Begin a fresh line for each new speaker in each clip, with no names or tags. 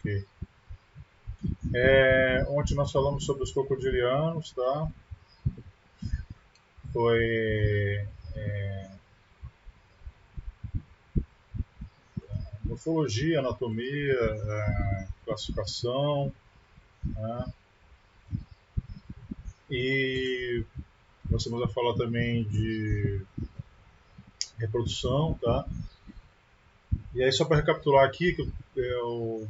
Ok. Ontem nós falamos sobre os crocodilianos, tá? Foi morfologia, anatomia, classificação, né? E nós vamos falar também de reprodução, tá? E aí, só para recapitular aqui, que eu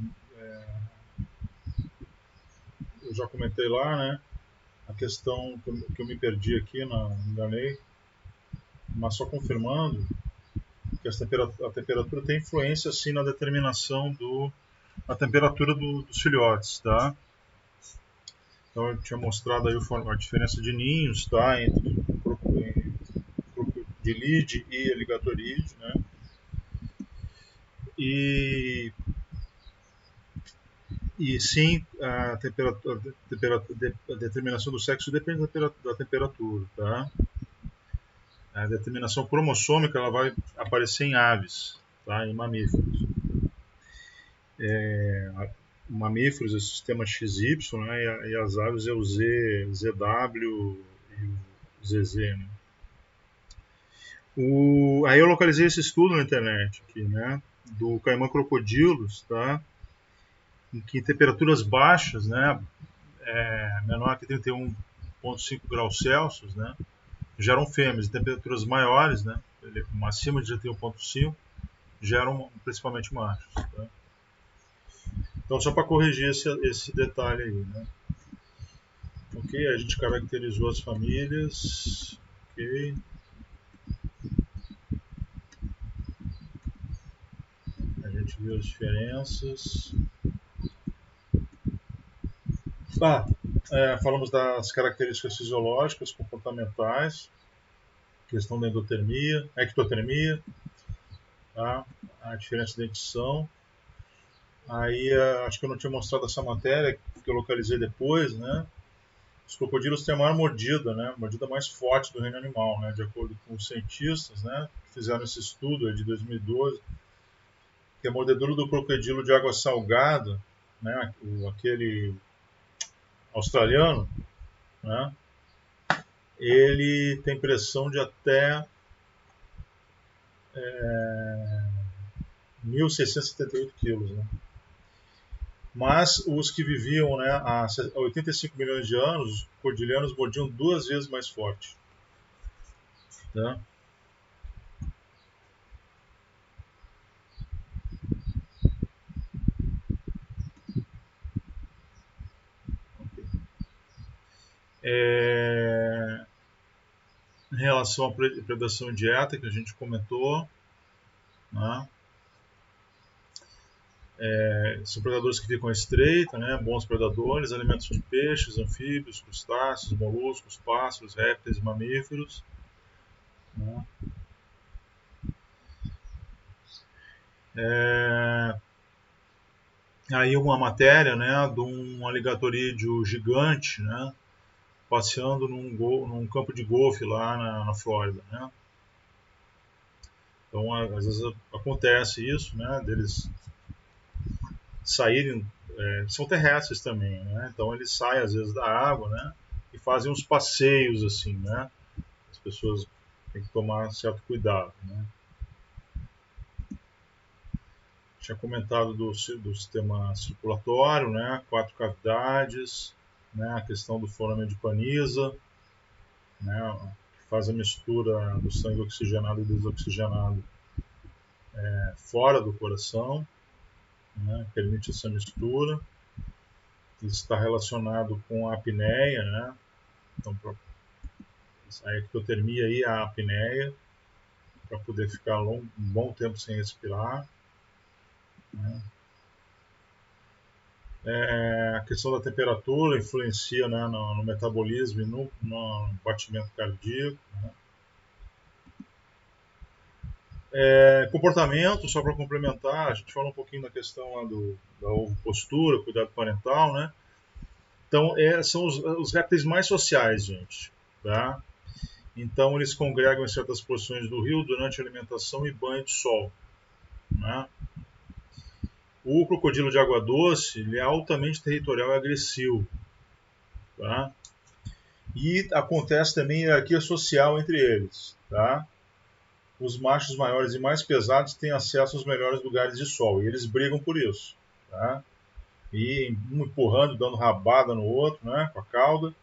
já comentei lá, né? A questão que eu me perdi aqui, me enganei, mas só confirmando que a temperatura tem influência, sim, na determinação da temperatura dos filhotes, tá? Então eu tinha mostrado aí a diferença de ninhos, tá? Entre crocodilide e aligatoride, né? E sim, a determinação do sexo depende da temperatura, tá? A determinação cromossômica ela vai aparecer em aves, tá? Em mamíferos. Mamíferos é o sistema XY, né? E as aves é o ZW e o ZZ, né? Aí eu localizei esse estudo na internet aqui, né? Do caimã crocodilos, tá? Em que temperaturas baixas, né? Menor que 31,5 graus Celsius, né? Geram fêmeas. E temperaturas maiores, né? Acima de 31,5 geram principalmente machos, tá? Então, só para corrigir esse detalhe aí, né? Ok, a gente caracterizou as famílias. Ok. A gente viu as diferenças. Falamos das características fisiológicas, comportamentais, questão da endotermia, ectotermia, tá? A diferença de dentição. Aí, acho que eu não tinha mostrado essa matéria, que eu localizei depois, né? Os crocodilos têm a maior mordida, né? A mordida mais forte do reino animal, né? De acordo com os cientistas, né? Que fizeram esse estudo de 2012, que a mordedura do crocodilo de água salgada, né? Aquele australiano, né? Ele tem pressão de até 1.678 quilos, né? Mas os que viviam, né, há 85 milhões de anos, os cordilhanos mordiam 2 vezes mais forte, né? Em relação à predação e dieta, que a gente comentou, né? São predadores que ficam à estreita, né? Bons predadores, alimentos de peixes, anfíbios, crustáceos, moluscos, pássaros, répteis e mamíferos, né? Aí uma matéria, né, de um aligatorídeo gigante, né, passeando num campo de golfe lá na Flórida, né? Então, às vezes acontece isso, né, deles saírem, são terrestres também, né? Então eles saem às vezes da água, né, e fazem uns passeios assim, né? As pessoas têm que tomar certo cuidado, né? Tinha comentado do sistema circulatório, né, 4 cavidades, né, a questão do forame de Paniza, né, que faz a mistura do sangue oxigenado e desoxigenado fora do coração, né, permite essa mistura. Isso está relacionado com a apneia, né? Então, a ectotermia e a apneia, para poder ficar um bom tempo sem respirar, né? A questão da temperatura influencia, né, no metabolismo e no batimento cardíaco, né? Comportamento, só para complementar, a gente fala um pouquinho da questão lá da ovopostura, cuidado parental, né? Então, são os répteis mais sociais, gente, tá? Então, eles congregam em certas porções do rio durante a alimentação e banho de sol, né? O crocodilo de água doce ele é altamente territorial e agressivo. Tá? E acontece também hierarquia social entre eles. Tá? Os machos maiores e mais pesados têm acesso aos melhores lugares de sol, e eles brigam por isso. Tá? E um empurrando, dando rabada no outro, né, com a cauda.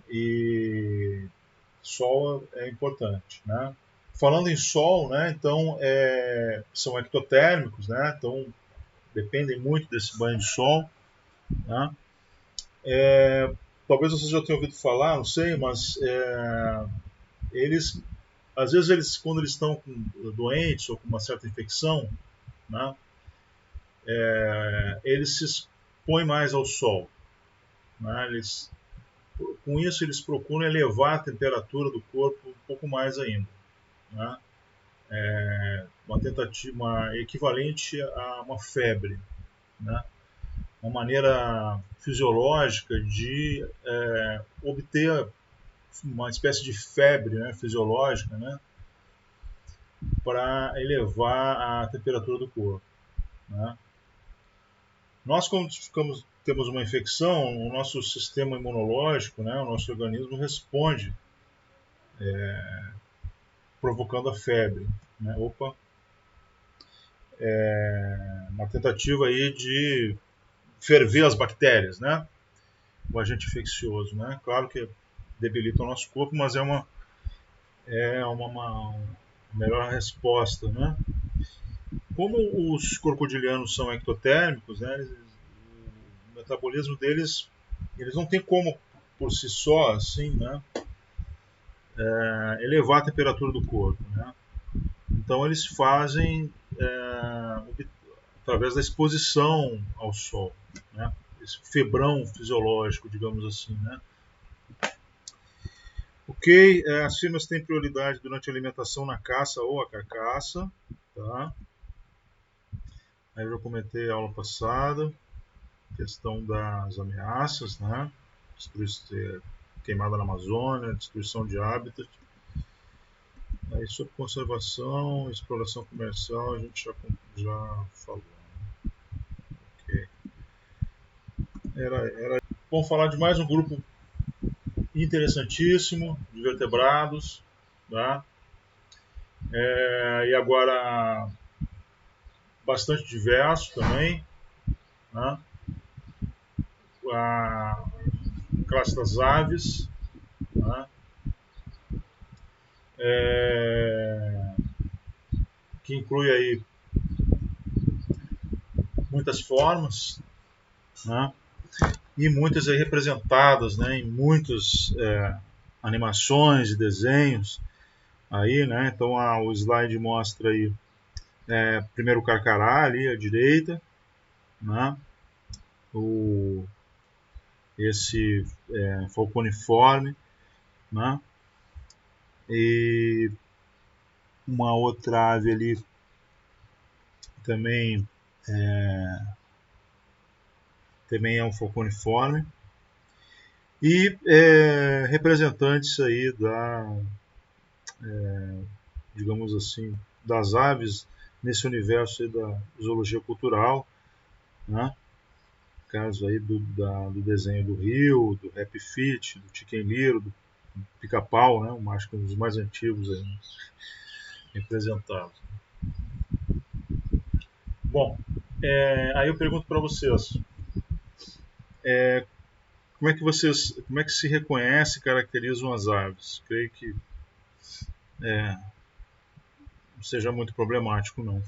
E sol é importante. Né? Falando em sol, né, então são ectotérmicos, né, então dependem muito desse banho de sol. Né? Talvez vocês já tenham ouvido falar, não sei, mas eles, às vezes, quando eles estão doentes ou com uma certa infecção, né, eles se expõem mais ao sol. Né, com isso, eles procuram elevar a temperatura do corpo um pouco mais ainda. Né, uma tentativa equivalente a uma febre. Né, uma maneira fisiológica de obter uma espécie de febre, né, fisiológica, né, para elevar a temperatura do corpo. Né. Nós, quando temos uma infecção, o nosso sistema imunológico, né, o nosso organismo responde provocando a febre. Né. Uma tentativa aí de ferver as bactérias, né, o agente infeccioso. Né. Claro que debilita o nosso corpo, mas é uma melhor resposta. Né. Como os crocodilianos são ectotérmicos, né, o metabolismo deles, eles não têm como por si só, assim, né, elevar a temperatura do corpo. Né. Então eles fazem através da exposição ao sol, né, esse febrão fisiológico, digamos assim. Né. Ok, as fêmeas têm prioridade durante a alimentação na caça ou a carcaça. Tá? Aí eu já comentei a aula passada, questão das ameaças, né? Queimada na Amazônia, destruição de hábitat. Aí sobre conservação, exploração comercial, a gente já falou. Okay. Vamos falar de mais um grupo interessantíssimo de vertebrados. Tá? E agora bastante diverso também. Né? A classe das aves. Né? Que inclui aí muitas formas, né? E muitas aí representadas, né, em muitas animações e desenhos. Aí, né, então o slide mostra aí primeiro o carcará ali à direita, né, esse falconiforme, né, e uma outra ave ali também é um falconiforme, e representantes aí digamos assim, das aves nesse universo aí da zoologia cultural, né? Caso aí do desenho do rio, do Happy Feet, do Chicken Little, do Pica-Pau, né? Acho que um dos mais antigos aí representados. Bom, aí eu pergunto para vocês, como é que se reconhece e caracterizam as aves? Creio que não seja muito problemático, não.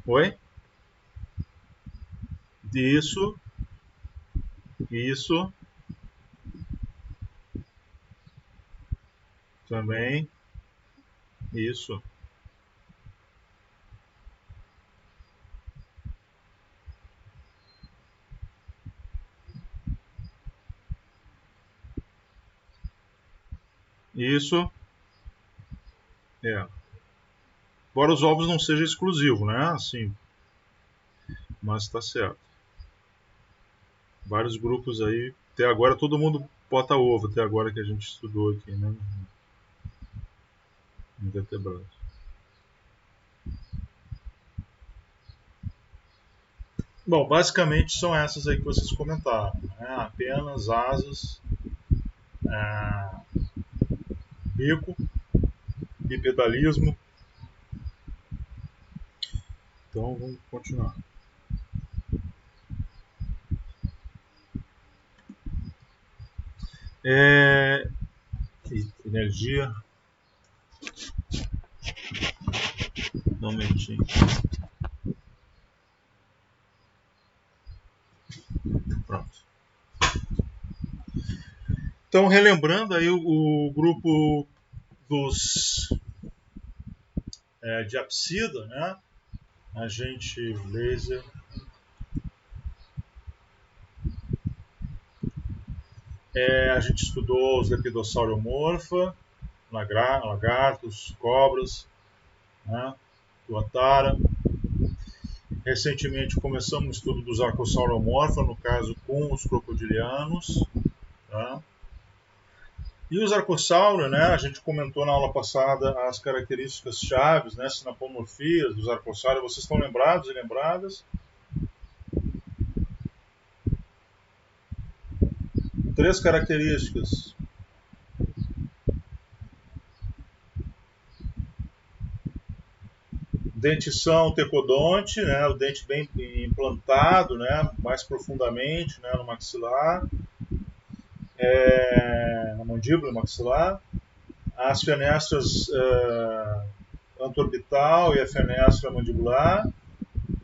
Oi? Isso. Também. Isso. Isso. Embora os ovos não seja exclusivo, né? Assim, mas está certo. Vários grupos aí. Até agora todo mundo pota-ovo até agora que a gente estudou aqui, né? Invertebrados. Bom, basicamente são essas aí que vocês comentaram, né? Apenas asas, bico, bipedalismo. Então vamos continuar. Energia. Dá um momentinho. Pronto. Então, relembrando aí o grupo dos de apsida, né? Agente laser. A gente estudou os Lepidosauria, lagartos, cobras, né? Tuatara. Recentemente começamos o estudo dos Archosauromorpha, no caso com os crocodilianos. Tá? E os Archosaura, né, a gente comentou na aula passada as características chaves, né, sinapomorfias dos Archosaura. Vocês estão lembrados e lembradas? 3 características. Dentição tecodonte, né, o dente bem implantado, né, mais profundamente, né, no maxilar, na mandíbula maxilar. As fenestras anteorbital e a fenestra mandibular.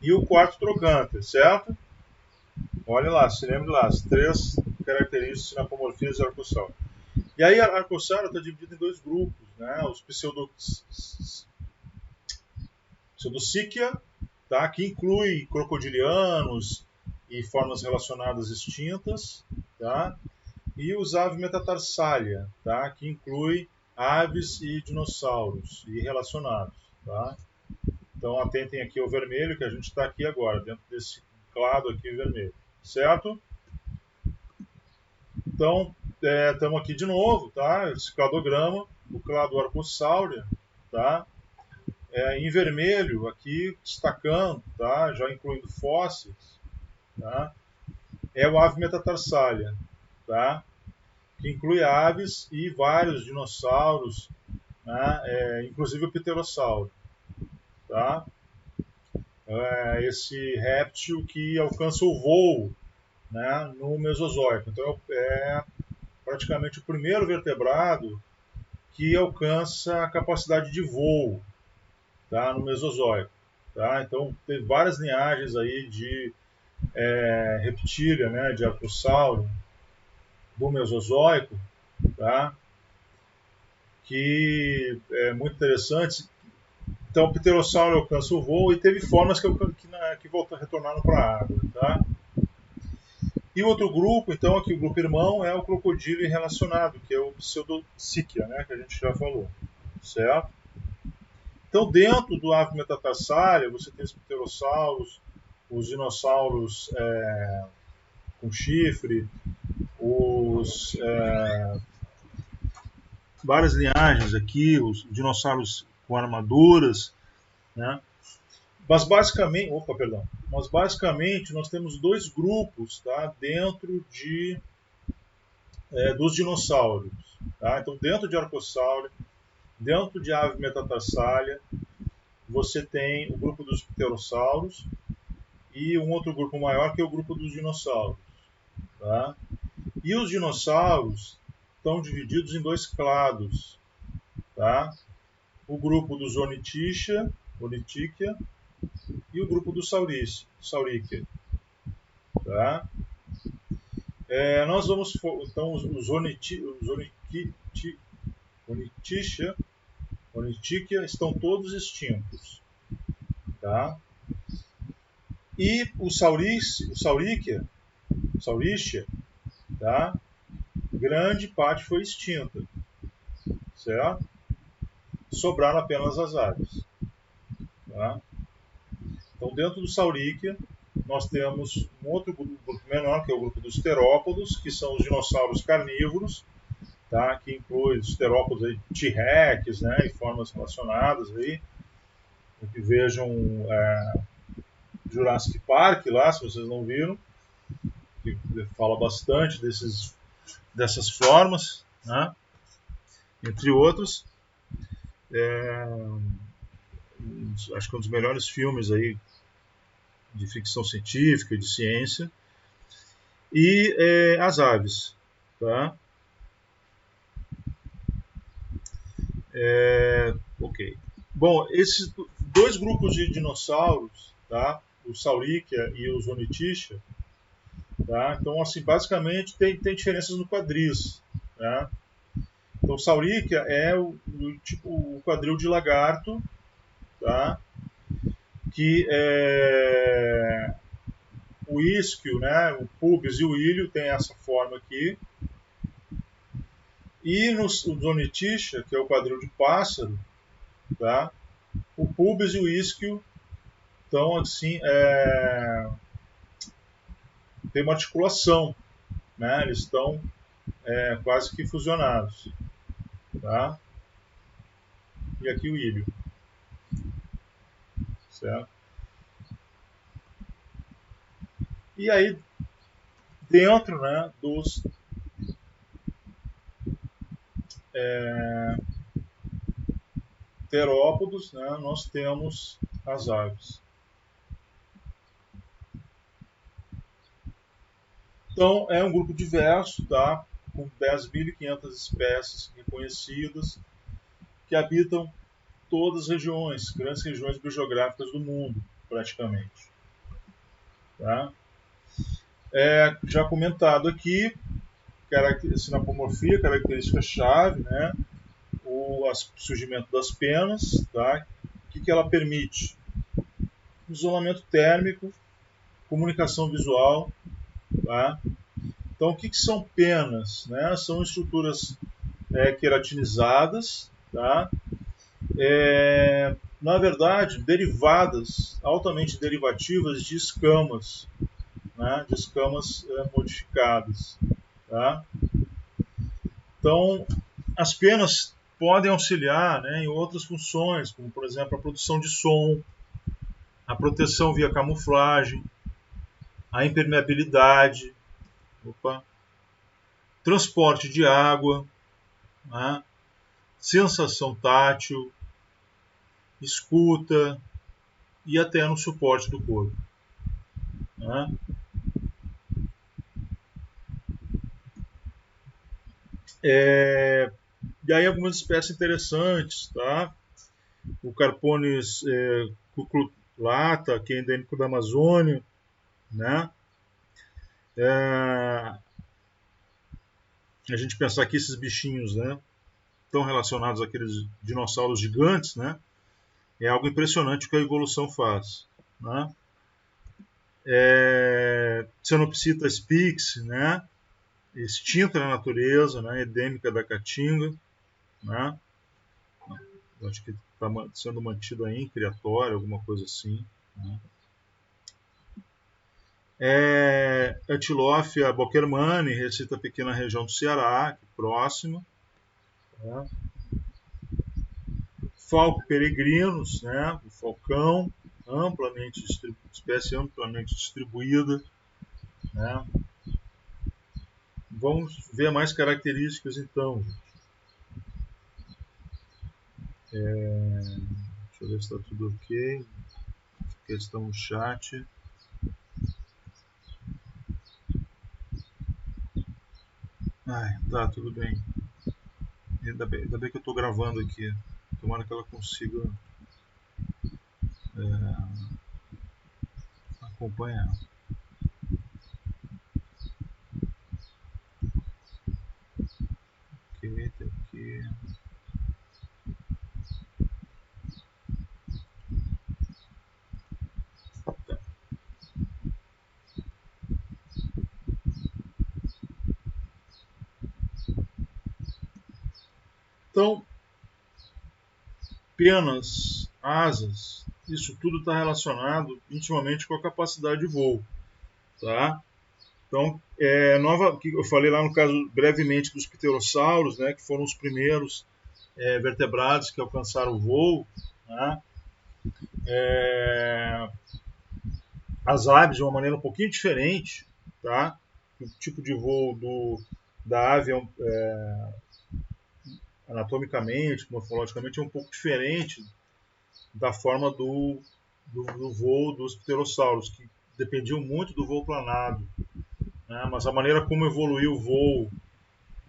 E o quarto trocânter, certo? Olha lá, se lembre lá, as 3 características sinapomorfias do Archosaura. E aí a Archosaura está dividida em 2 grupos, né? Os Pseudocichia, tá? Que inclui crocodilianos e formas relacionadas extintas, tá? E os Ave metatarsalia, tá? Que inclui aves e dinossauros e relacionados, tá? Então atentem aqui ao vermelho, que a gente está aqui agora, dentro desse clado aqui vermelho, certo? Então, estamos aqui de novo, tá? Esse cladograma, o clado Archosaura, tá? Em vermelho, aqui destacando, tá? Já incluindo fósseis, tá? É o Ave metatarsalia, tá? Que inclui aves e vários dinossauros, né? Inclusive o pterossauro, tá? Esse réptil que alcança o voo, né, no Mesozoico. Então é praticamente o primeiro vertebrado que alcança a capacidade de voo, tá, no Mesozoico. Tá? Então tem várias linhagens aí de reptília, né, de arcossauro do Mesozoico, tá? Que é muito interessante. Então o pterossauro alcança o voo e teve formas que retornaram para a água. Tá? E o outro grupo, então, aqui o grupo irmão, é o crocodilo relacionado, que é o Pseudocichia, né, que a gente já falou, certo? Então, dentro do Ave metatarsalia, você tem os pterossauros, os dinossauros com chifre, várias linhagens aqui, os dinossauros com armaduras, né? Mas basicamente nós temos 2 grupos, tá, dentro dos dinossauros. Tá? Então, dentro de Archosaura, dentro de Ave metatarsalia, você tem o grupo dos pterossauros e um outro grupo maior que é o grupo dos dinossauros. Tá? E os dinossauros estão divididos em 2 clados. Tá? O grupo dos Ornithischia e o grupo dos Saurischia. Tá? Nós vamos, então, os Ornithischia estão todos extintos. Tá? E o Saurischia, tá? Grande parte foi extinta, certo? Sobraram apenas as aves. Tá? Então, dentro do Saurischia, nós temos um outro grupo menor, que é o grupo dos terópodos, que são os dinossauros carnívoros, tá? Que inclui os terópodos aí, T-Rex, né? E formas relacionadas aí. Que vejam Jurassic Park lá, se vocês não viram, que fala bastante dessas formas, né? Entre outros. Acho que é um dos melhores filmes aí de ficção científica, de ciência. E as aves, tá? Ok. Bom, esses dois grupos de dinossauros, tá? O Saurischia e o Ornithischia, tá? Então, assim, basicamente tem diferenças no quadris, tá? Então, o Saurischia é o quadril de lagarto, tá? Que o isquio, né? O pubis e o ilho tem essa forma aqui. E no Ornithischia, que é o quadril de pássaro, tá? O pubis e o isquio estão assim, tem uma articulação, né? Eles estão quase que fusionados, tá? E aqui o ilho, certo? E aí dentro, né, dos terópodos, né, nós temos as aves. Então é um grupo diverso, tá? Com 10.500 espécies reconhecidas que habitam todas as regiões, grandes regiões biogeográficas do mundo, praticamente. Tá? Já comentado aqui, sinapomorfia, característica-chave, né? O surgimento das penas, tá? O que ela permite? Isolamento térmico, comunicação visual, tá? Então, o que são penas? Né? São estruturas queratinizadas, tá? Na verdade, derivadas, altamente derivativas de escamas, né? De escamas modificadas. Tá? Então, as penas podem auxiliar, né, em outras funções, como, por exemplo, a produção de som, a proteção via camuflagem, a impermeabilidade, transporte de água, né, sensação tátil, escuta e até no suporte do corpo. Né? E aí algumas espécies interessantes, tá? O Carpones cuculata, que é endêmico da Amazônia, né? A gente pensar que esses bichinhos, né, estão relacionados àqueles dinossauros gigantes, né? É algo impressionante o que a evolução faz, né? Cenopsita spix, né? Extinta na natureza, né? Endêmica da Caatinga, né? Acho que está sendo mantido aí em criatório, alguma coisa assim. Né? Antilófia bockermani, recita pequena região do Ceará, aqui próxima. Né? Falco peregrinus, né? O falcão, espécie amplamente distribuída. Né? Vamos ver mais características então. Deixa eu ver se está tudo ok. Questão no chat. Tá, tudo bem. Ainda bem que eu estou gravando aqui. Tomara que ela consiga acompanhar. Ok, tá aqui. Tá. Então, penas, asas, isso tudo está relacionado intimamente com a capacidade de voo, tá? Então, que eu falei lá no caso brevemente dos pterossauros, né, que foram os primeiros vertebrados que alcançaram o voo, né? As aves de uma maneira um pouquinho diferente, tá? O tipo de voo da ave anatomicamente, morfologicamente é um pouco diferente da forma do voo dos pterossauros, que dependiam muito do voo planado, né? Mas a maneira como evoluiu o voo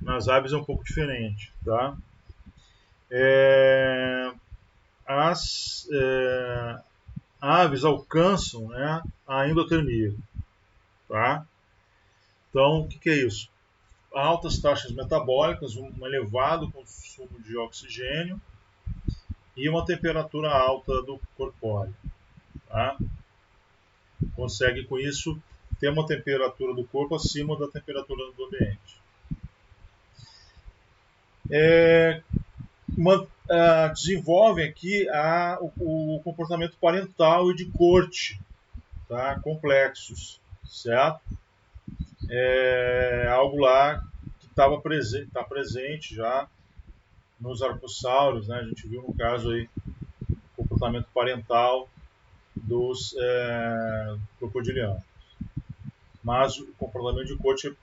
nas aves é um pouco diferente, tá? As aves alcançam, né, a endotermia, tá? Então, o que é isso? Altas taxas metabólicas, um elevado consumo de oxigênio e uma temperatura alta do corpóreo, tá? Consegue com isso ter uma temperatura do corpo acima da temperatura do ambiente. Desenvolvem aqui o comportamento parental e de corte, tá? Complexos, certo? Algo lá que está presente já nos arcossauros, né? A gente viu no caso aí o comportamento parental dos crocodilianos. Mas o comportamento de corte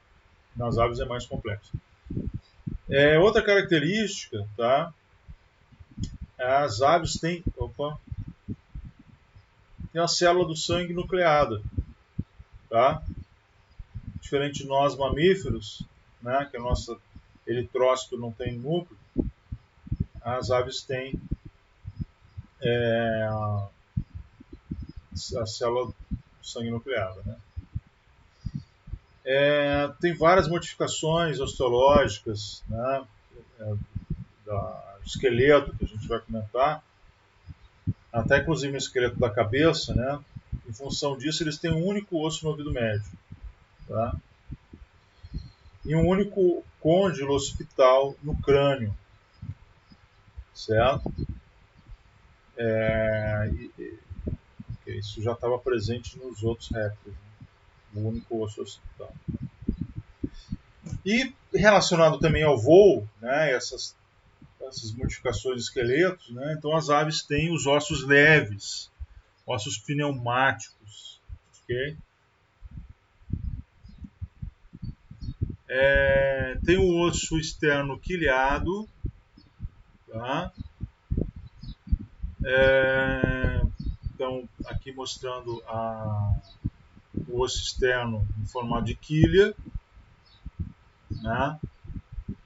nas aves é mais complexo. Outra característica, tá? As aves têm a célula do sangue nucleada, tá? Diferente de nós mamíferos, né, que a nossa eritrócito não tem núcleo, as aves têm a célula do sangue nucleada, né? Tem várias modificações osteológicas, né, do esqueleto que a gente vai comentar, até inclusive no esqueleto da cabeça, né? Em função disso, eles têm um único osso no ouvido médio, tá? E um único côndilo occipital no crânio, certo? Isso já estava presente nos outros répteis, né? O único osso occipital. E relacionado também ao voo, né, essas modificações de esqueletos, né, então as aves têm os ossos leves, ossos pneumáticos, ok? Tem o osso externo quilhado, tá? Então, aqui mostrando o osso externo em formato de quilha, né?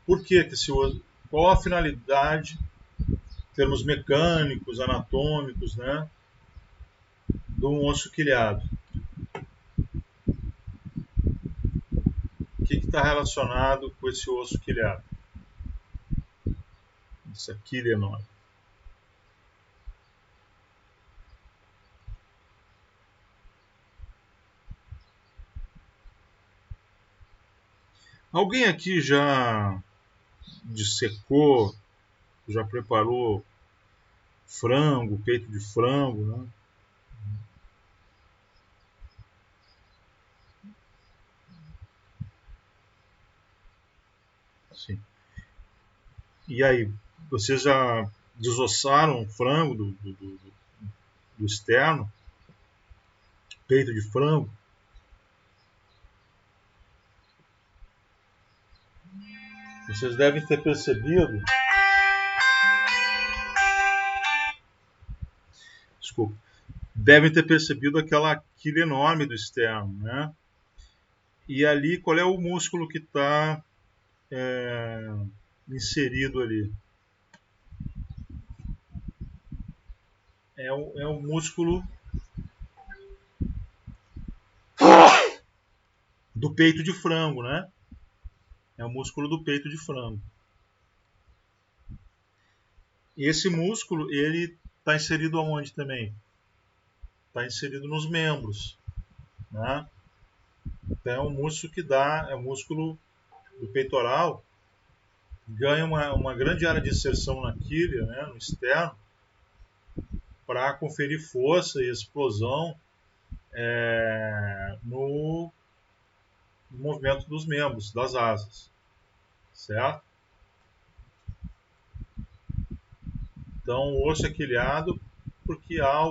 Por que esse osso? Qual a finalidade, em termos mecânicos, anatômicos, né, de um osso quilhado? O que está relacionado com esse osso quilhado? Essa quilha enorme. Alguém aqui já dissecou, já preparou frango, peito de frango, né? Sim. E aí, vocês já desossaram o frango do externo? Peito de frango? Vocês devem ter percebido. Desculpa. Devem ter percebido aquela quilha enorme do externo, né? E ali, qual é o músculo que está inserido ali? É o músculo do peito de frango, né? É o músculo do peito de frango. E esse músculo, ele está inserido aonde também? Está inserido nos membros, né? Então é um músculo que dá, é o músculo do peitoral, ganha uma grande área de inserção na quilha, né, no externo, para conferir força e explosão no movimento dos membros, das asas, certo? Então, o osso é quilhado porque há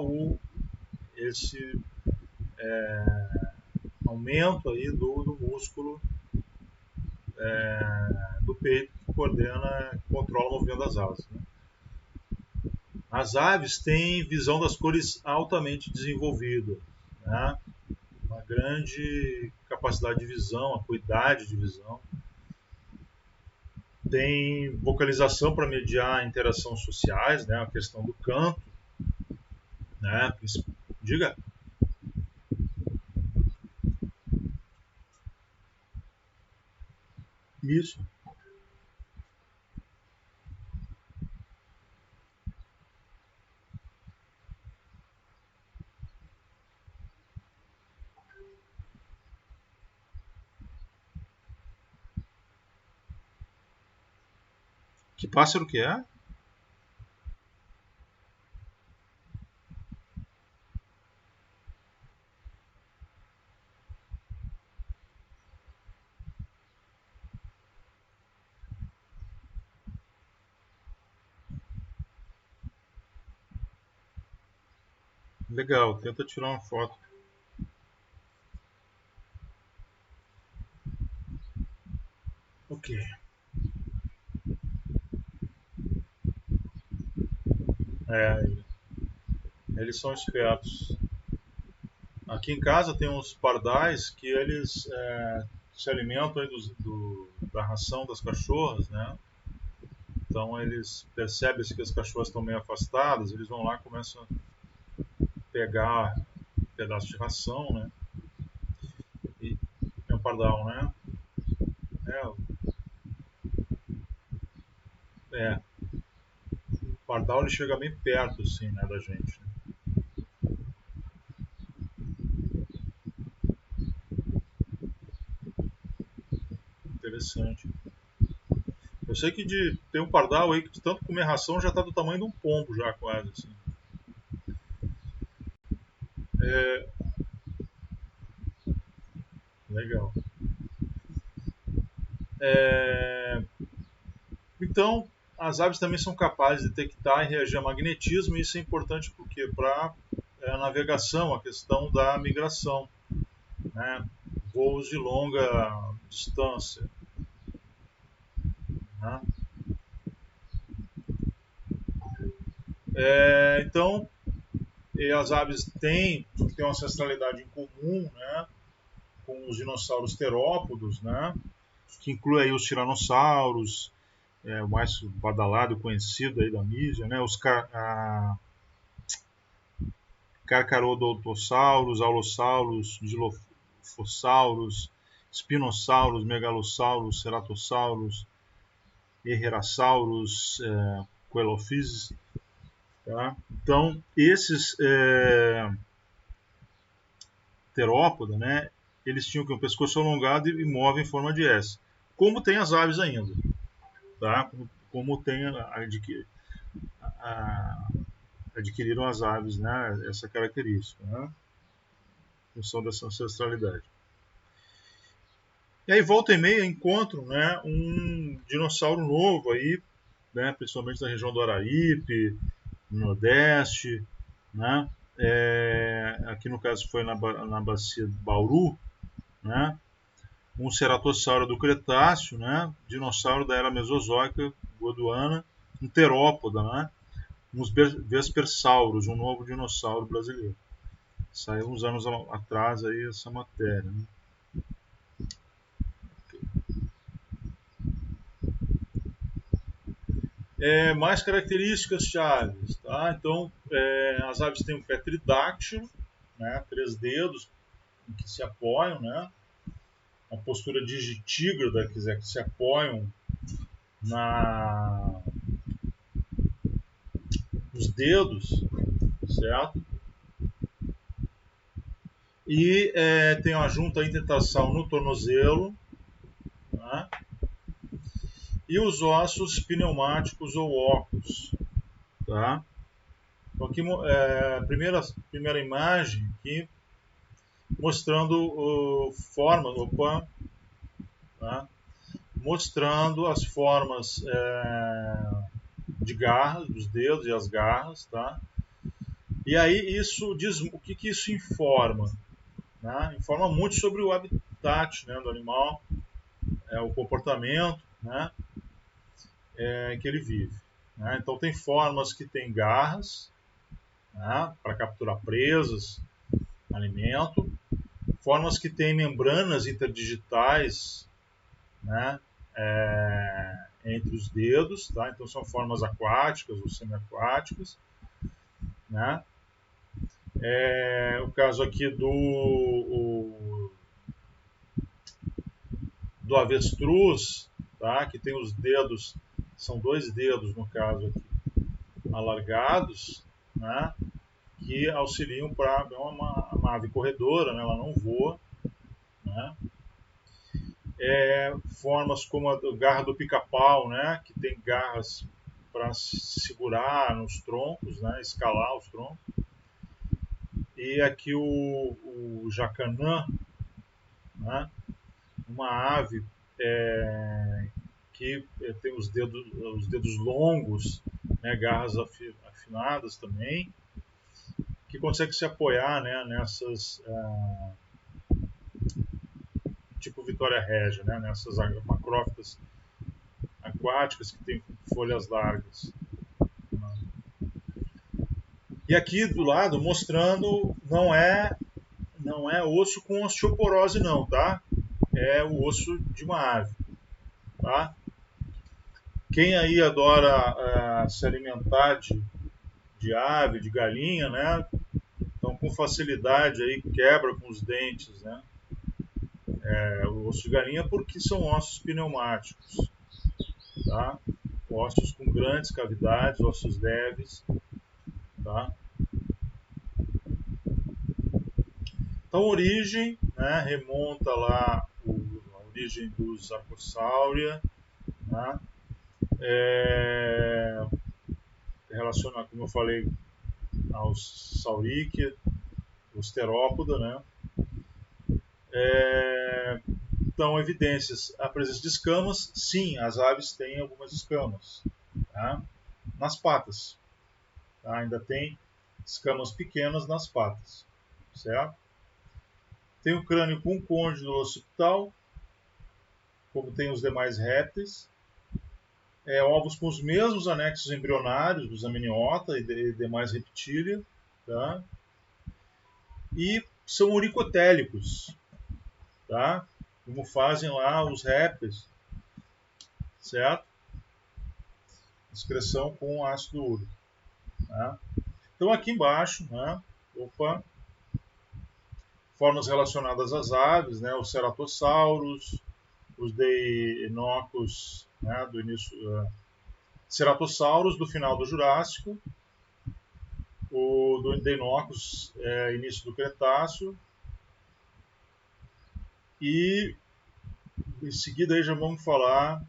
esse aumento aí do músculo do peito que coordena, controla o movimento das asas, né? As aves têm visão das cores altamente desenvolvida, né? Uma grande capacidade de visão, acuidade de visão. Tem vocalização para mediar interações sociais, né? A questão do canto, né? Diga. Isso. Que pássaro que é? Legal, tenta tirar uma foto. Ok. É, eles são espertos. Aqui em casa tem uns pardais que eles se alimentam aí da ração das cachorras, né? Então eles percebem que as cachorras estão meio afastadas, eles vão lá e começam a pegar um pedaço de ração, né? E é um pardal, né? É, o pardal ele chega bem perto, assim, né, da gente. Interessante. Eu sei que tem um pardal aí que de tanto comer ração já está do tamanho de um pombo já quase, assim. É, legal. É, então, as aves também são capazes de detectar e reagir a magnetismo, e isso é importante porque para a navegação, a questão da migração, né? Voos de longa distância, né? Então, as aves têm uma ancestralidade em comum, né, com os dinossauros terópodos, né, que inclui aí os tiranossauros, o mais badalado e conhecido aí da mídia, né, os carcarodontosauros, alossauros, dilofossauros, espinossauros, megalossauros, ceratossauros, herrerassauros, coelophyses. Tá? Então, esses terópoda, né, eles tinham um pescoço alongado e movem em forma de S. Como tem as aves ainda. Tá? Como tem adquiriram as aves, né, essa característica, né, em função dessa ancestralidade. E aí volta e meia encontram, né, um dinossauro novo aí, né, principalmente na região do Araripe, no Nordeste, né, aqui no caso foi na bacia do Bauru, né, um ceratossauro do Cretáceo, né, dinossauro da era Mesozoica, Gondwana, um terópoda, né, uns vespersauros, um novo dinossauro brasileiro. Saiu uns anos atrás aí essa matéria, né. Mais características de aves, tá? Então, as aves têm um pé tridáctilo, né, 3 dedos em que se apoiam, né, uma postura digitígrada, quer dizer, que se apoiam nos dedos, certo? E tem uma junta intentarsal no tornozelo, né? E os ossos pneumáticos ou ocos, tá? Então aqui primeira imagem aqui mostrando formas, tá? Mostrando as formas de garras, dos dedos e as garras, tá? E aí isso diz o que isso informa, né? Informa muito sobre o habitat, né, do animal, o comportamento, né, em que ele vive, né? Então tem formas que têm garras, né, para capturar presas, alimento, formas que têm membranas interdigitais, né, entre os dedos, tá? Então são formas aquáticas ou semiaquáticas, né? O caso aqui do avestruz, tá? Que tem os dedos, são 2 dedos no caso aqui, alargados, né? Que auxiliam para uma ave corredora, né? Ela não voa, né? Formas como a garra do pica-pau, né? Que tem garras para segurar nos troncos, né? Escalar os troncos. E aqui o jacanã, né? Uma ave que tem os dedos longos, né? Garras afinadas também, que consegue se apoiar, né? Nessas tipo Vitória Régia, né? Nessas macrófitas aquáticas que tem folhas largas. E aqui do lado mostrando não é osso com osteoporose não, tá? É o osso de uma ave, tá? Quem aí adora se alimentar de ave, de galinha, né? Então com facilidade aí quebra com os dentes, né? O osso de galinha porque são ossos pneumáticos, tá? Ossos com grandes cavidades, ossos leves, tá? Então a origem, né, remonta lá a origem dos Archosaurus, né? Relaciona, como eu falei, aos Saurischia, os Terópoda, né? Então, evidências. A presença de escamas, sim, as aves têm algumas escamas, tá? Nas patas, tá? Ainda tem escamas pequenas nas patas, certo? Tem o crânio com côndilo occipital, como tem os demais répteis. Ovos com os mesmos anexos embrionários dos amniota e demais reptília, tá? E são uricotélicos, tá? Como fazem lá os répteis, certo? Excreção com ácido úrico, tá? Então aqui embaixo, né? Formas relacionadas às aves, né? Os ceratossauros, os Deinonychus, né? Do início, ceratossauros do final do Jurássico, o do Deinonychus, início do Cretáceo, e em seguida aí já vamos falar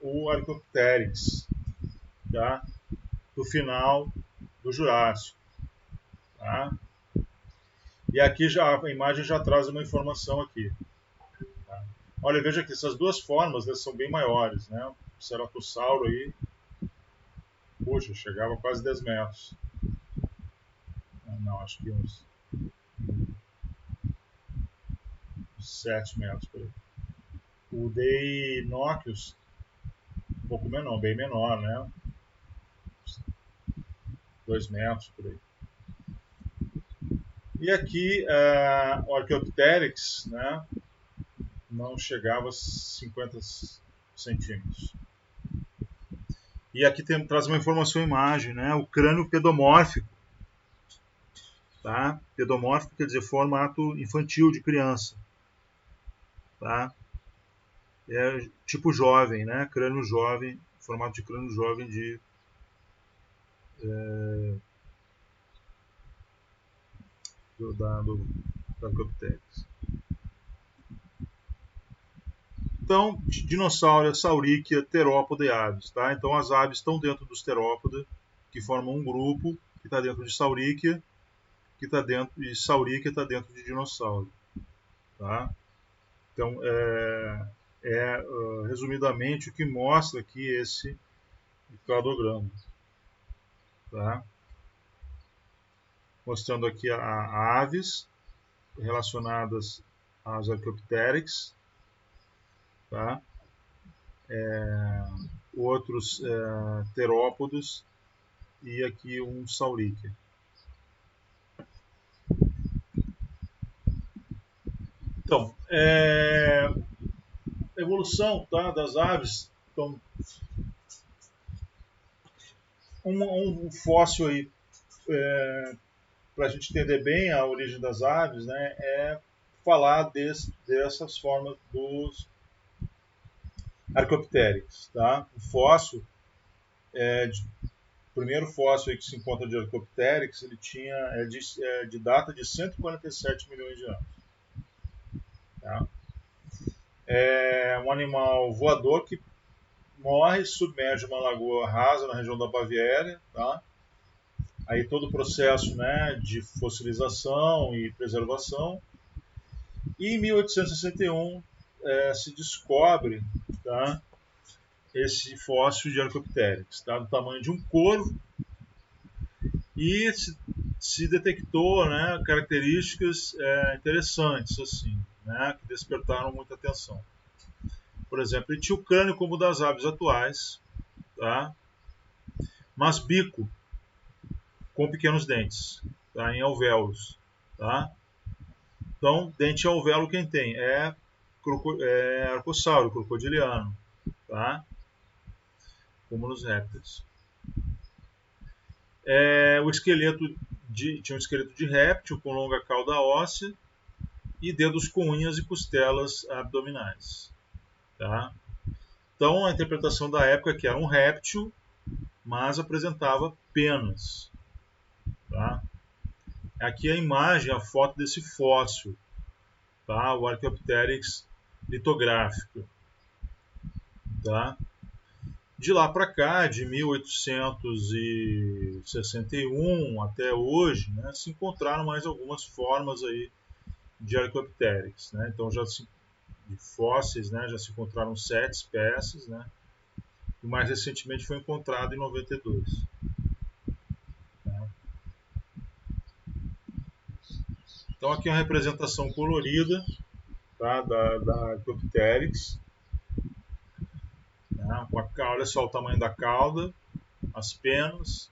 o Archaeopteryx, tá? Do final do Jurássico, tá? E aqui já a imagem já traz uma informação aqui, tá? Olha, veja que essas duas formas, né, são bem maiores, né? O ceratossauro aí, poxa, chegava a quase 10 metros. Não, acho que uns 7 metros por aí. O Deinonychus, um pouco menor, bem menor, né? 2 metros por aí. E aqui o Archaeopteryx, né, não chegava a 50 centímetros. E aqui traz uma informação imagem, né, o crânio pedomórfico. Tá? Pedomórfico quer dizer formato infantil de criança. Tá? É tipo jovem, né? Crânio jovem, formato de crânio jovem de do Archaeopteryx. Então, dinossauro, sauríquia, terópoda e aves. Tá? Então as aves estão dentro dos terópoda, que formam um grupo que está dentro de Saurischia, que está dentro de Saurischia, está dentro de dinossauro. Tá? Então, resumidamente, o que mostra aqui esse cladograma. Tá? Mostrando aqui a aves relacionadas às Archaeopteryx, tá? Outros terópodos e aqui um Saurischia. Então, evolução, tá, das aves. Então, um fóssil aí para a gente entender bem a origem das aves, né, é falar dessas formas dos Archaeopteryx, tá? O fóssil, o primeiro fóssil aí que se encontra de Archaeopteryx, ele de data de 147 milhões de anos. Tá? É um animal voador que morre, submerge uma lagoa rasa na região da Baviera, tá? Aí todo o processo, né, de fossilização e preservação. E em 1861 se descobre, tá, esse fóssil de Archaeopteryx, tá, do tamanho de um corvo, e se detectou, né, características interessantes, assim, né, que despertaram muita atenção. Por exemplo, ele tinha o crânio como o das aves atuais, tá, mas bico com pequenos dentes, tá, em alvéolos. Tá? Então, dente alvéolo quem tem? É arcossauro, crocodiliano, tá? Como nos répteis. O esqueleto tinha um esqueleto de réptil com longa cauda óssea e dedos com unhas e costelas abdominais. Tá? Então, a interpretação da época é que era um réptil, mas apresentava penas. Tá? Aqui a imagem, a foto desse fóssil, tá? O Archaeopteryx litográfico. Tá? De lá para cá, de 1861 até hoje, né, se encontraram mais algumas formas aí de Archaeopteryx. Né? Então, de fósseis, né, já se encontraram 7 espécies, né? E mais recentemente foi encontrado em 92. Né? Então, aqui é uma representação colorida, tá, da Archaeopteryx. Né? Olha só o tamanho da cauda, as penas,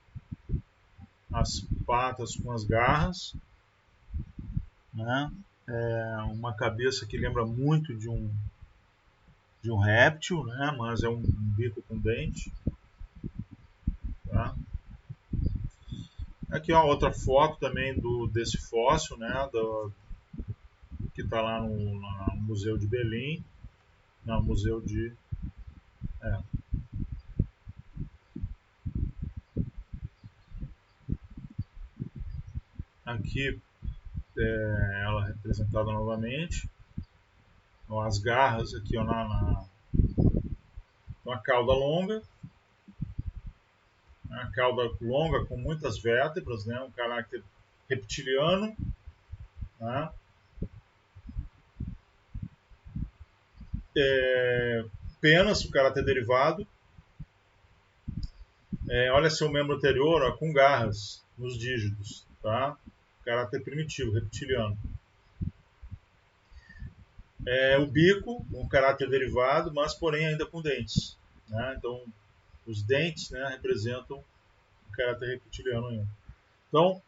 as patas com as garras, né? Uma cabeça que lembra muito de um réptil, né? Mas é um bico com dente. Tá? Aqui ó, outra foto também desse fóssil, né? Que está lá no Museu de Belém, no Museu de... Aqui ela é representada novamente. Então, as garras aqui ó, na cauda longa. Uma cauda longa com muitas vértebras, né? Um caráter reptiliano. Né? Penas, o caráter derivado. Olha seu membro anterior ó, com garras nos dígitos. Tá? Caráter primitivo, reptiliano. O bico, um caráter derivado, mas porém ainda com dentes. Né? Então, os dentes, né, representam o caráter reptiliano ainda. Então,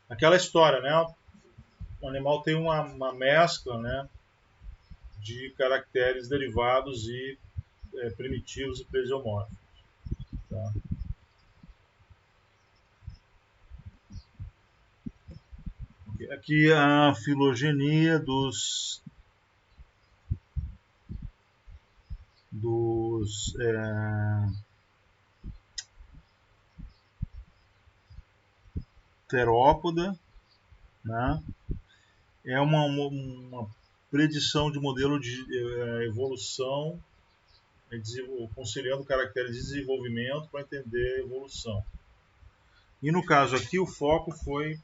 aquela história, né? O animal tem uma mescla, né, de caracteres derivados e primitivos e plesiomórficos. Tá? Aqui a filogenia dos terópoda, né? É uma predição de modelo de evolução, conciliando caracteres de desenvolvimento para entender a evolução. E no caso aqui o foco foi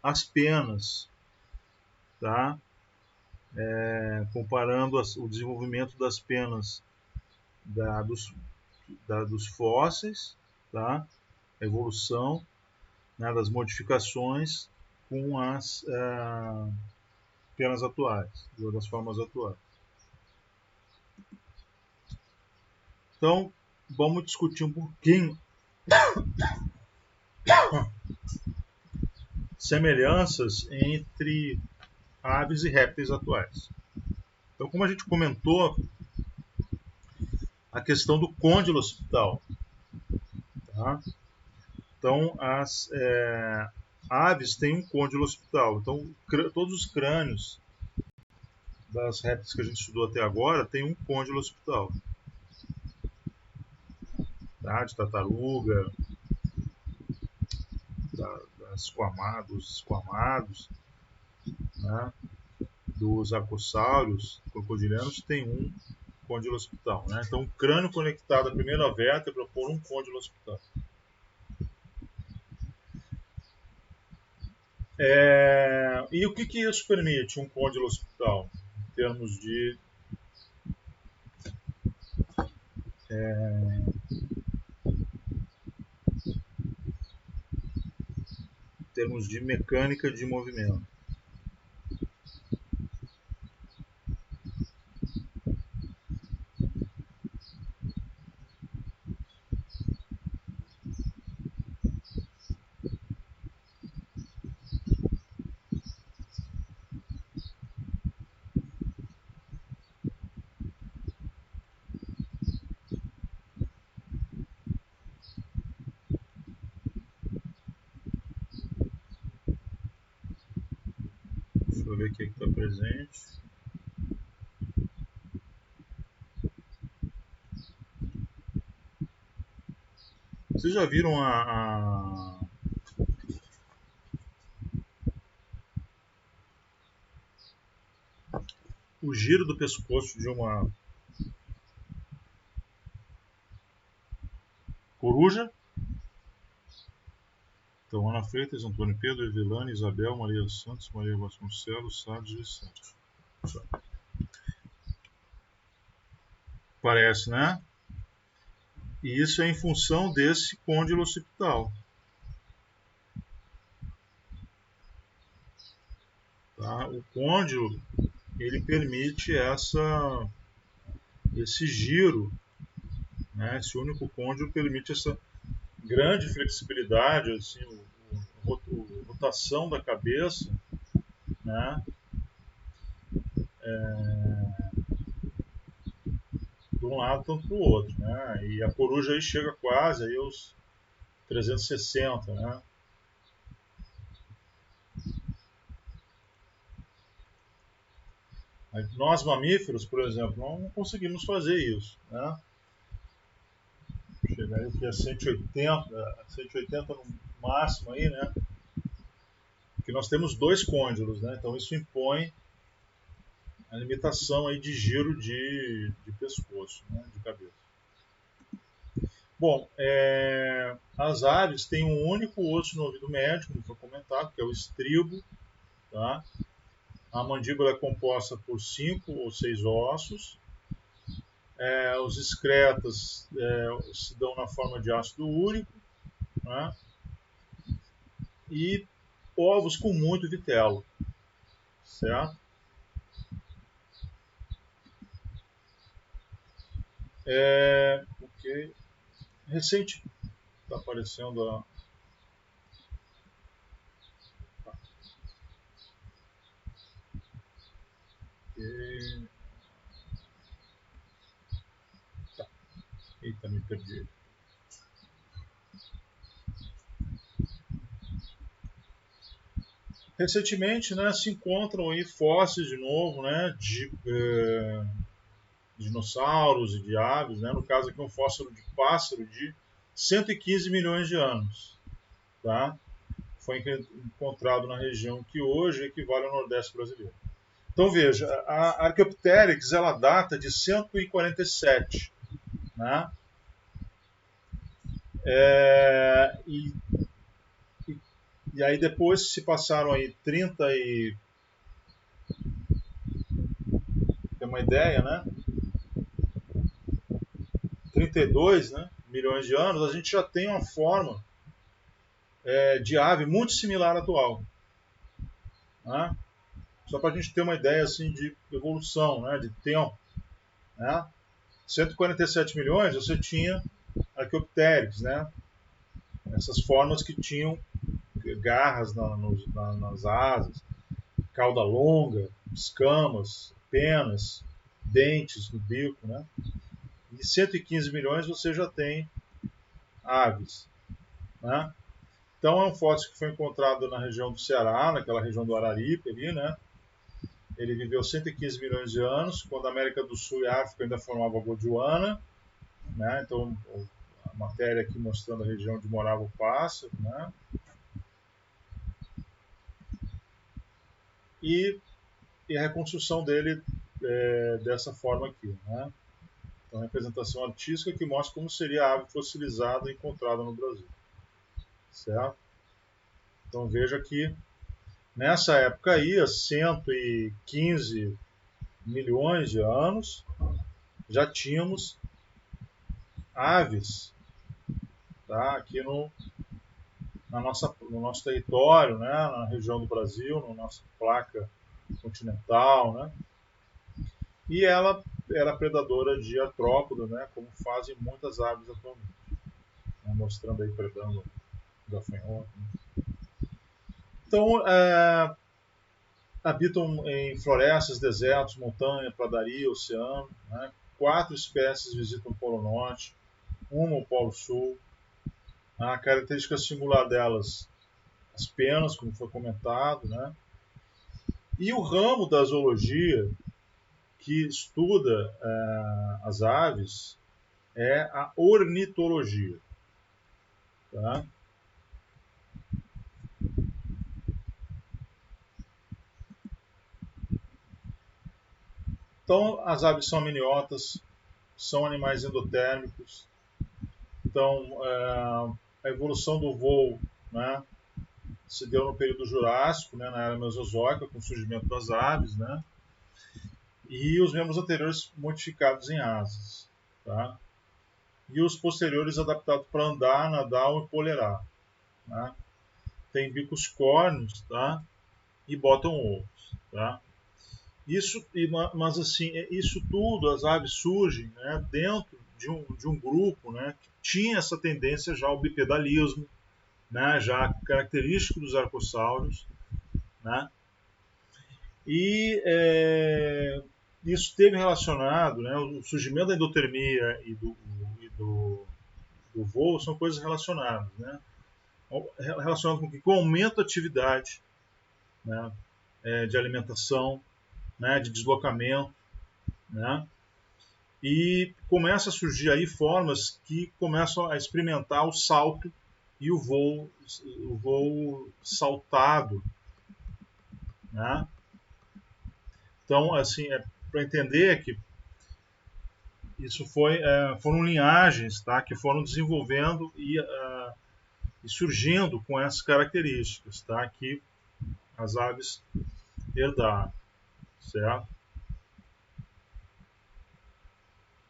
as penas, tá? Comparando o desenvolvimento das penas dos fósseis, tá? A evolução, né, das modificações com as penas atuais, das formas atuais. Então, vamos discutir um pouquinho semelhanças entre aves e répteis atuais. Então, como a gente comentou, a questão do côndilo occipital. Tá? Então, as aves têm um côndilo occipital. Então, todos os crânios das répteis que a gente estudou até agora têm um côndilo occipital. Tá? De tartaruga, dos esquamados, né? Dos arcossáurios, crocodilianos, tem um côndilo occipital. Né? Então, o crânio conectado à primeira vértebra por um côndilo occipital. E o que isso permite, um côndilo occipital, em termos de mecânica de movimento? Deixa eu ver o que está presente. Vocês já viram o giro do pescoço de uma coruja? Então, Ana Freitas, Antônio Pedro, Evelane, Isabel, Maria Santos, Maria Vasconcelos, Sardes e Santos. Parece, né? E isso é em função desse côndilo occipital. Tá? O côndilo, ele permite esse giro, né? Esse único côndilo permite essa grande flexibilidade, assim, a rotação da cabeça, né? De um lado tanto para o outro, né? E a coruja aí chega quase aí aos 360, né? Nós mamíferos, por exemplo, não conseguimos fazer isso, né? Chegar aqui a 180 no máximo aí, né? Porque nós temos dois côndilos, né? Então isso impõe a limitação aí de giro de pescoço, né? De cabeça. Bom, as aves têm um único osso no ouvido médio, como foi comentado, que é o estribo, tá? A mandíbula é composta por 5 ou 6 ossos. Os excretas se dão na forma de ácido úrico, né? E ovos com muito vitelo, certo? Ok. Recente está aparecendo a. Okay. Tá. Eita, me perdi. Recentemente, né, se encontram aí fósseis de novo, né, de dinossauros e de aves, né, no caso aqui um fóssil de pássaro de 115 milhões de anos, tá? Foi encontrado na região que hoje equivale ao Nordeste brasileiro. Então veja, a Archaeopteryx ela data de 147, né? E E aí depois se passaram aí 30 e... tem uma ideia, né? 32, né, milhões de anos, a gente já tem uma forma de ave muito similar à atual. Né? Só para a gente ter uma ideia assim, de evolução, né, de tempo. Né? 147 milhões você tinha Archaeopteryx, né? Essas formas que tinham garras nas asas, cauda longa, escamas, penas, dentes no bico. Né? E 115 milhões você já tem aves. Né? Então é um fóssil que foi encontrado na região do Ceará, naquela região do Araripe ali, né? Ele viveu 115 milhões de anos, quando a América do Sul e a África ainda formavam a Gondwana, né? Então a matéria aqui mostrando a região onde morava o pássaro, né? E a reconstrução dele dessa forma aqui, né? Então, a representação artística que mostra como seria a ave fossilizada encontrada no Brasil, certo? Então veja que nessa época aí, há 115 milhões de anos, já tínhamos aves, tá? Aqui no nosso território, né? Na região do Brasil, na nossa placa continental, né? E ela era predadora de artrópodos, né? Como fazem muitas aves atualmente, né? Mostrando aí predando gafanhoto. Né? Então, habitam em florestas, desertos, montanha, pradaria, oceano. Né? 4 espécies visitam o Polo Norte, uma o Polo Sul. A característica singular delas, as penas, como foi comentado. Né? E o ramo da zoologia que estuda as aves é a ornitologia. Tá? Então, as aves são amniotas, são animais endotérmicos. Então, a evolução do voo, né, se deu no período Jurássico, né, na era Mesozoica, com o surgimento das aves, né, e os membros anteriores modificados em asas. Tá? E os posteriores adaptados para andar, nadar ou empoleirar. Né? Tem bicos córneos, tá? E botam ovos. Tá? Mas assim, isso tudo, as aves surgem, né, dentro de um grupo, né, que tinha essa tendência já ao bipedalismo, né, já característico dos arcossauros. Né? E isso esteve relacionado, né, o surgimento da endotermia do voo são coisas relacionadas. Né? Relacionado com o quê? Com o aumento da atividade, né, de alimentação, né, de deslocamento. Né? E começa a surgir aí formas que começam a experimentar o salto e o voo saltado. Né? Então, assim, para entender que isso foram linhagens, tá, que foram desenvolvendo e surgindo com essas características, tá, que as aves herdaram, certo?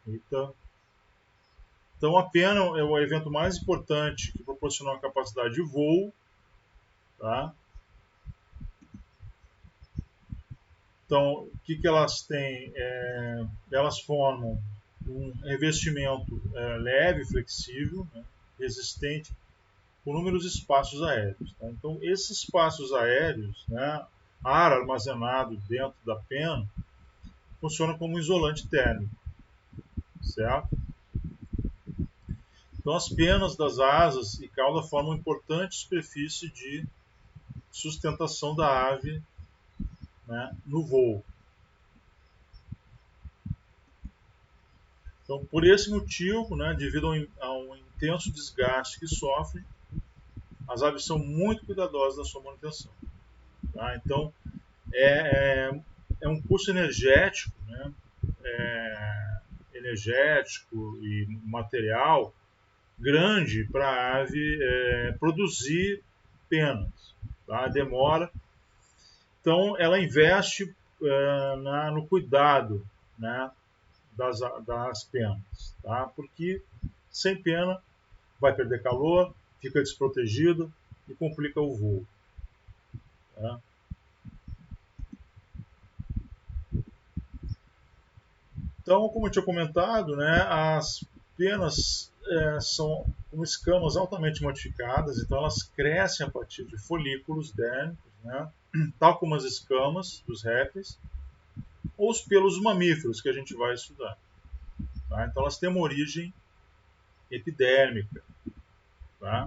Então, a pena é o evento mais importante que proporcionou a capacidade de voo. Tá? Então, o que elas têm? Elas formam um revestimento leve, flexível, né, resistente, com inúmeros espaços aéreos. Tá? Então, esses espaços aéreos, né, ar armazenado dentro da pena, funcionam como um isolante térmico. Certo? Então, as penas das asas e cauda formam uma importante superfície de sustentação da ave, né, no voo. Então, por esse motivo, né, devido a um intenso desgaste que sofrem, as aves são muito cuidadosas na sua manutenção. Tá? Então, é um custo energético, né, energético e material grande para a ave produzir penas, tá? Demora. Então, ela investe no cuidado, né, das penas, tá? Porque sem pena vai perder calor, fica desprotegido e complica o voo. Tá? Então, como eu tinha comentado, né, as penas são com escamas altamente modificadas, então elas crescem a partir de folículos dérmicos, né, tal como as escamas dos répteis, ou os pelos mamíferos que a gente vai estudar. Tá? Então elas têm uma origem epidérmica, tá?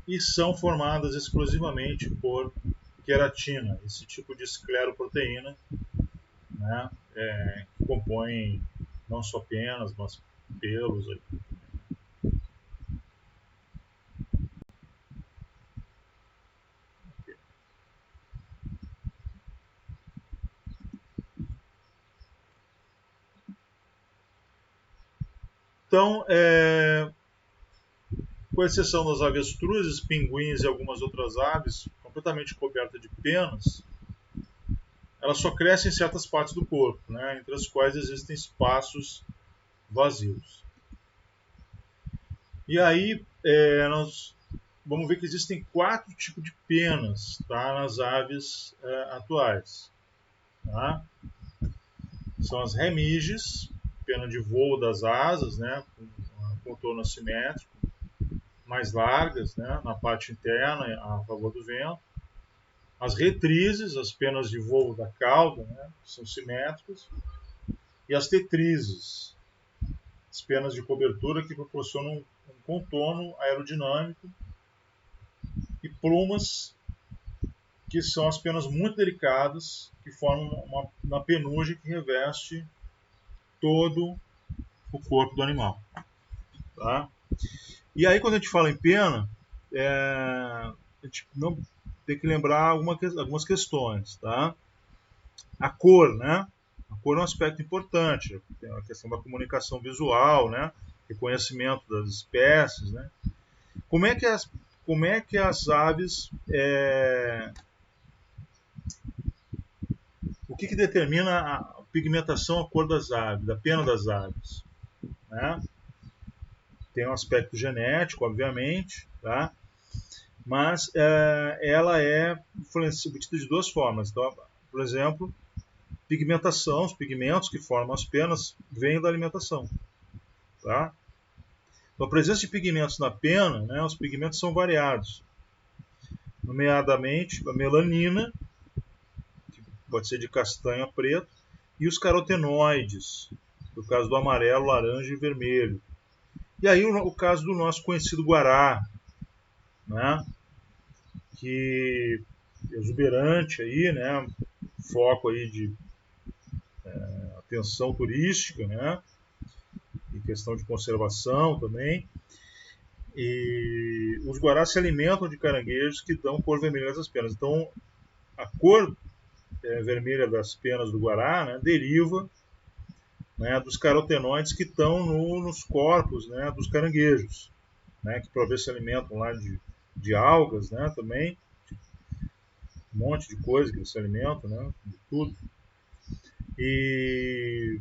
E são formadas exclusivamente por queratina, esse tipo de escleroproteína, né, que compõem não só penas, mas pelos. Aí. Então, com exceção das avestruzes, pinguins e algumas outras aves completamente cobertas de penas, elas só crescem em certas partes do corpo, né, entre as quais existem espaços vazios. E aí nós vamos ver que existem 4 tipos de penas, tá, nas aves atuais. Tá? São as remiges, pena de voo das asas, né, com contorno assimétrico, mais largas, né, na parte interna, a favor do vento. As retrizes, as penas de voo da cauda, né, são simétricas. E as tetrizes, as penas de cobertura que proporcionam um contorno aerodinâmico. E plumas, que são as penas muito delicadas, que formam uma penugem que reveste todo o corpo do animal. Tá? E aí, quando a gente fala em pena, a gente não tem que lembrar algumas questões. Tá? A cor, né? A cor é um aspecto importante. Tem a questão da comunicação visual, né? Reconhecimento das espécies. Né? Como é que as aves... O que determina a pigmentação, a cor das aves, da pena das aves? Né? Tem um aspecto genético, obviamente, tá? Mas ela é obtida de 2 formas. Então, por exemplo, pigmentação, os pigmentos que formam as penas vêm da alimentação. Tá? Então, a presença de pigmentos na pena, né, os pigmentos são variados, nomeadamente a melanina, que pode ser de castanho a preto, e os carotenoides, no caso do amarelo, laranja e vermelho. E aí o caso do nosso conhecido guará, né, que é exuberante aí, né, foco aí de atenção turística, né, e questão de conservação também. E os guarás se alimentam de caranguejos que dão cor vermelha às penas. Então, a cor vermelha das penas do guará, né, deriva, né, dos carotenoides que estão nos corpos, né, dos caranguejos, né, que por vezes se alimentam lá de algas, né, também, um monte de coisa que eles se alimentam, né, de tudo. E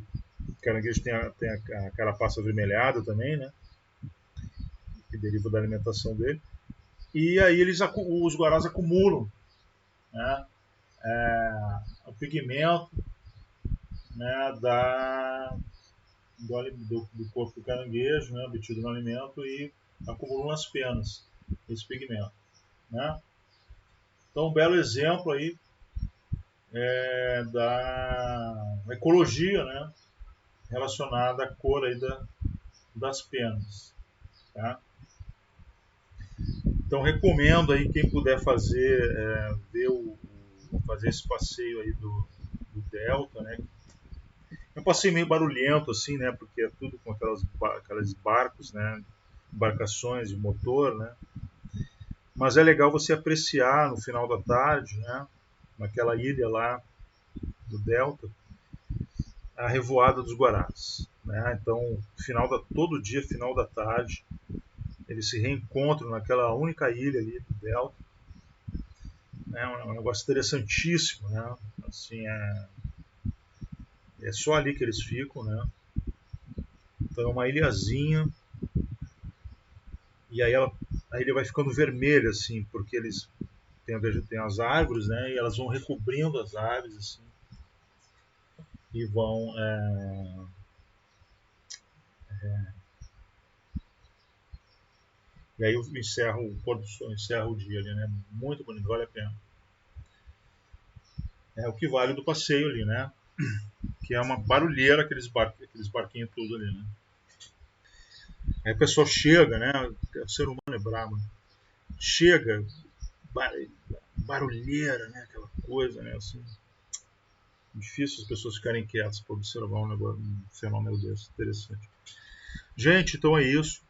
o caranguejo tem a carapaça avermelhada também, né, que deriva da alimentação dele. E aí os guarás acumulam, né, o pigmento, né, do corpo do caranguejo, né, obtido no alimento, e acumulam nas penas esse pigmento. Né? Então, um belo exemplo aí da ecologia, né, relacionada à cor aí das penas. Tá? Então, recomendo aí quem puder fazer, fazer esse passeio aí do Delta, né? É um passeio meio barulhento, assim, né? Porque é tudo com aquelas barcos, né? Embarcações de motor, né? Mas é legal você apreciar no final da tarde, né? Naquela ilha lá do Delta, a revoada dos guarás, né? Então, todo dia, final da tarde, eles se reencontram naquela única ilha ali do delta. É um negócio interessantíssimo, né? Assim, é só ali que eles ficam, né? Então é uma ilhazinha, e aí a ilha vai ficando vermelha, assim, porque eles tem as árvores, né? E elas vão recobrindo as árvores, assim, e vão e aí eu encerro o pôr do sol, encerro o dia ali, né? Muito bonito, vale a pena. É o que vale do passeio ali, né? Que é uma barulheira, aqueles barquinhos tudo ali, né? Aí o pessoal chega, né? O ser humano é brabo, né? Chega, barulheira, né? Aquela coisa, né? Assim, difícil as pessoas ficarem quietas para observar um fenômeno desse interessante. Gente, então é isso.